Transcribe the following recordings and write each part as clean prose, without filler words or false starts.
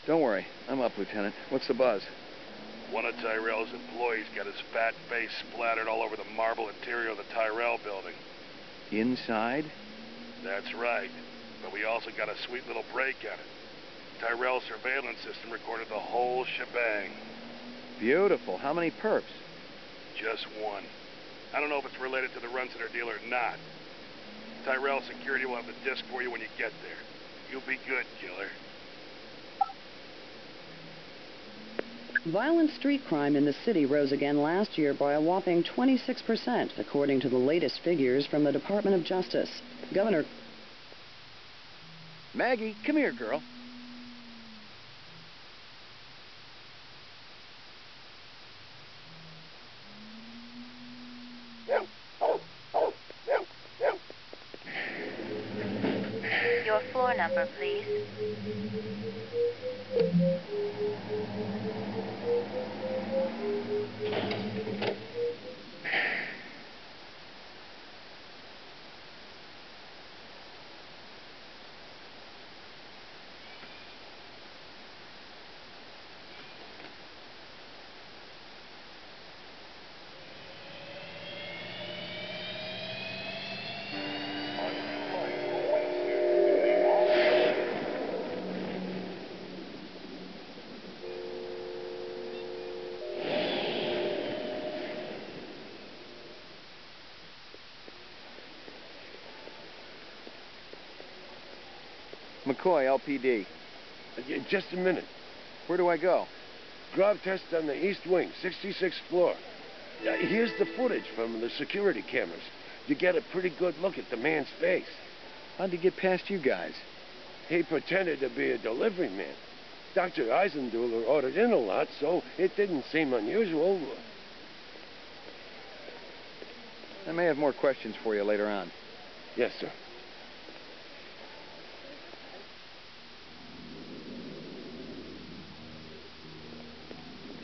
Don't worry. I'm up, Lieutenant. What's the buzz? One of Tyrell's employees got his fat face splattered all over the marble interior of the Tyrell building. Inside? That's right. But we also got a sweet little break at it. Tyrell's surveillance system recorded the whole shebang. Beautiful. How many perps? Just one. I don't know if it's related to the Runciter deal or not. Tyrell security will have the disc for you when you get there. You'll be good, killer. Violent street crime in the city rose again last year by a whopping 26%, according to the latest figures from the Department of Justice. Governor... Maggie, come here, girl. Your floor number, please. McCoy, LPD. Just a minute. Where do I go? Grab test on the east wing, 66th floor. Here's the footage from the security cameras. You get a pretty good look at the man's face. How'd he get past you guys? He pretended to be a delivery man. Dr. Eisenduler ordered in a lot, so it didn't seem unusual. I may have more questions for you later on. Yes, sir.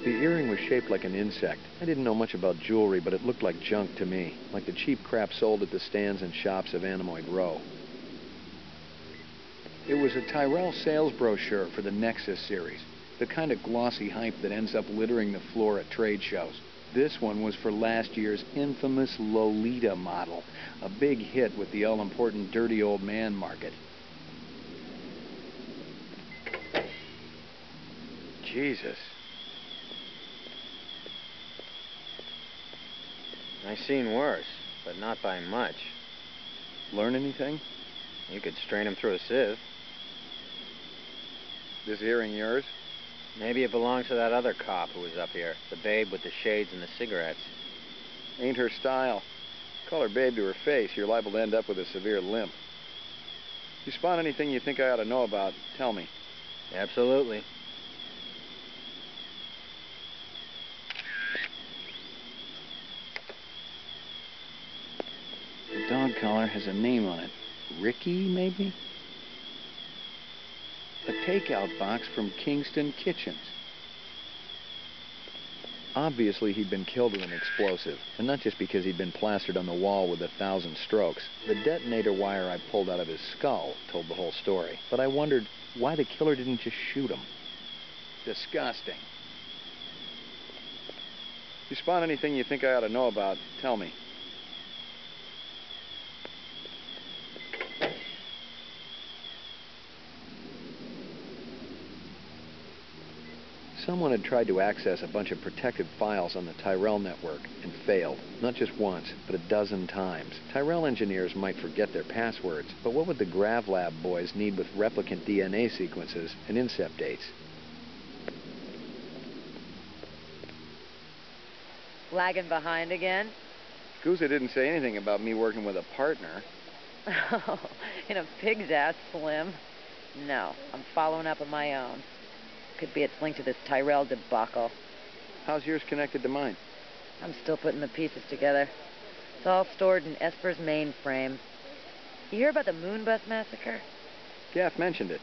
The earring was shaped like an insect. I didn't know much about jewelry, but it looked like junk to me, like the cheap crap sold at the stands and shops of Anemoid Row. It was a Tyrell sales brochure for the Nexus series, the kind of glossy hype that ends up littering the floor at trade shows. This one was for last year's infamous Lolita model, a big hit with the all-important dirty old man market. Jesus. I've seen worse, but not by much. Learn anything? You could strain him through a sieve. This earring yours? Maybe it belongs to that other cop who was up here, the babe with the shades and the cigarettes. Ain't her style. Call her babe to her face, you're liable to end up with a severe limp. If you spot anything you think I ought to know about, tell me. Absolutely. The dog collar has a name on it. Ricky, maybe? A takeout box from Kingston Kitchens. Obviously, he'd been killed with an explosive, and not just because he'd been plastered on the wall with 1,000 strokes. The detonator wire I pulled out of his skull told the whole story, but I wondered why the killer didn't just shoot him. Disgusting. If you spot anything you think I ought to know about, tell me. Someone had tried to access a bunch of protected files on the Tyrell network and failed. Not just once, but 12 times. Tyrell engineers might forget their passwords, but what would the GravLab boys need with replicant DNA sequences and incept dates? Lagging behind again? Gouza didn't say anything about me working with a partner. Oh, in a pig's ass, Slim. No, I'm following up on my own. Could be it's linked to this Tyrell debacle. How's yours connected to mine? I'm still putting the pieces together. It's all stored in Esper's mainframe. You hear about the Moonbus massacre? Gaff mentioned it.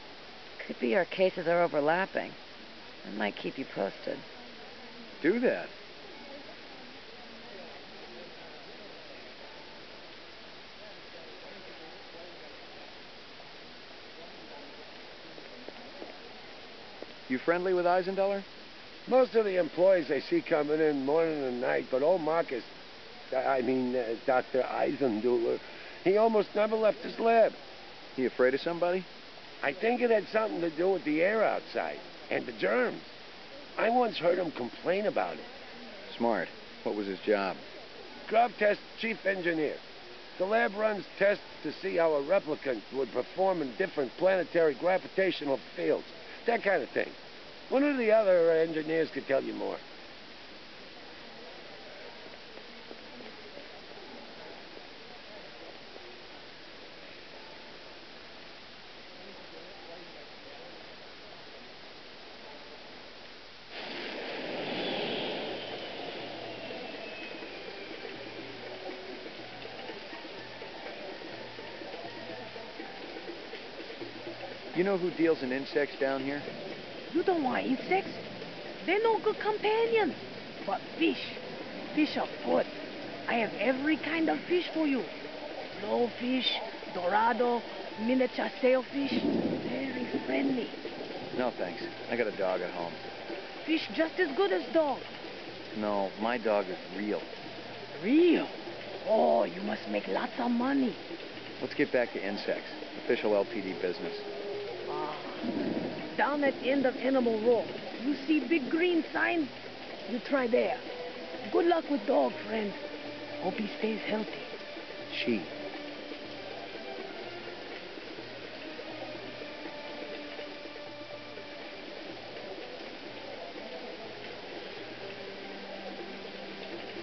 Could be our cases are overlapping. I might keep you posted. Do that. You friendly with Eisendeller? Most of the employees I see coming in morning and night, but old Marcus, Dr. Eisendeller, he almost never left his lab. He afraid of somebody? I think it had something to do with the air outside and the germs. I once heard him complain about it. Smart. What was his job? Grub test chief engineer. The lab runs tests to see how a replicant would perform in different planetary gravitational fields. That kind of thing. One of the other engineers could tell you more. You know who deals in insects down here? You don't want insects? They're no good companions. But fish. Fish are good. I have every kind of fish for you. Blowfish, dorado, miniature sailfish. Very friendly. No, thanks. I got a dog at home. Fish just as good as dog. No, my dog is real. Real? Oh, you must make lots of money. Let's get back to insects. Official LTD business. Down at end of Animal Row, you see big green sign? You try there. Good luck with dog, friend. Hope he stays healthy. She.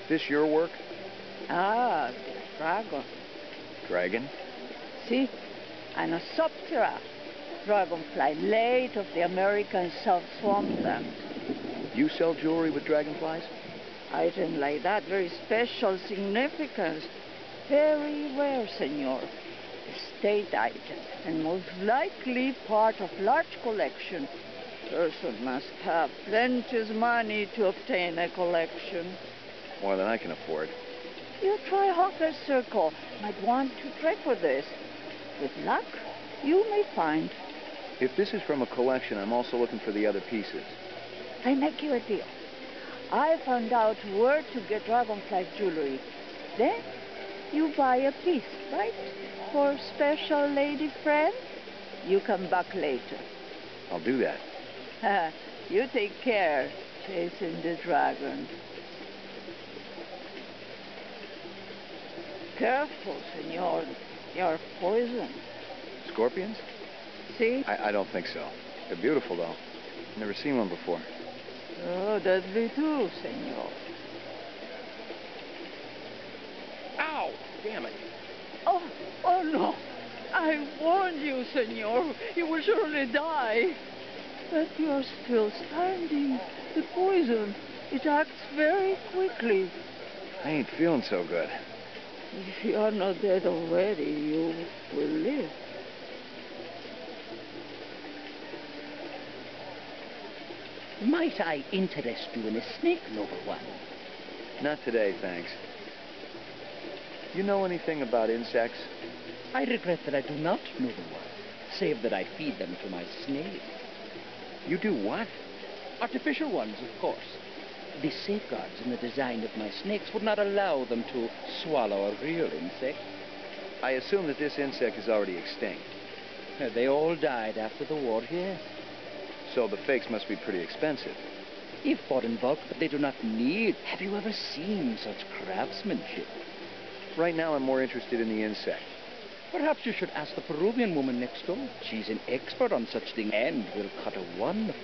This your work? Ah, dragon. Dragon? See? Anosoptera. Dragonfly, late of the American South Swampland. You sell jewelry with dragonflies? Item like that, very special significance. Very rare, senor. Estate item, and most likely part of large collection. Person must have plenty money to obtain a collection. More than I can afford. You try Hawker's Circle. Might want to try for this. With luck, you may find. If this is from a collection, I'm also looking for the other pieces. I make you a deal. I found out where to get dragonfly jewelry. Then you buy a piece, right? For special lady friend? You come back later. I'll do that. You take care, chasing the dragon. Careful, senor. You're poisoned. Scorpions? See? I don't think so. They're beautiful, though. Never seen one before. Oh, deadly too, senor. Ow! Damn it. Oh no. I warned you, senor. You will surely die. But you're still standing. The poison, it acts very quickly. I ain't feeling so good. If you are not dead already, you will live. Might I interest you in a snake, noble one? Not today, thanks. You know anything about insects? I regret that I do not, noble one, save that I feed them to my snails. You do what? Artificial ones, of course. The safeguards in the design of my snakes would not allow them to swallow a real insect. I assume that this insect is already extinct. They all died after the war, yes. So the fakes must be pretty expensive. If bought in bulk, but they do not need. Have you ever seen such craftsmanship? Right now, I'm more interested in the insect. Perhaps you should ask the Peruvian woman next door. She's an expert on such things and will cut a wonderful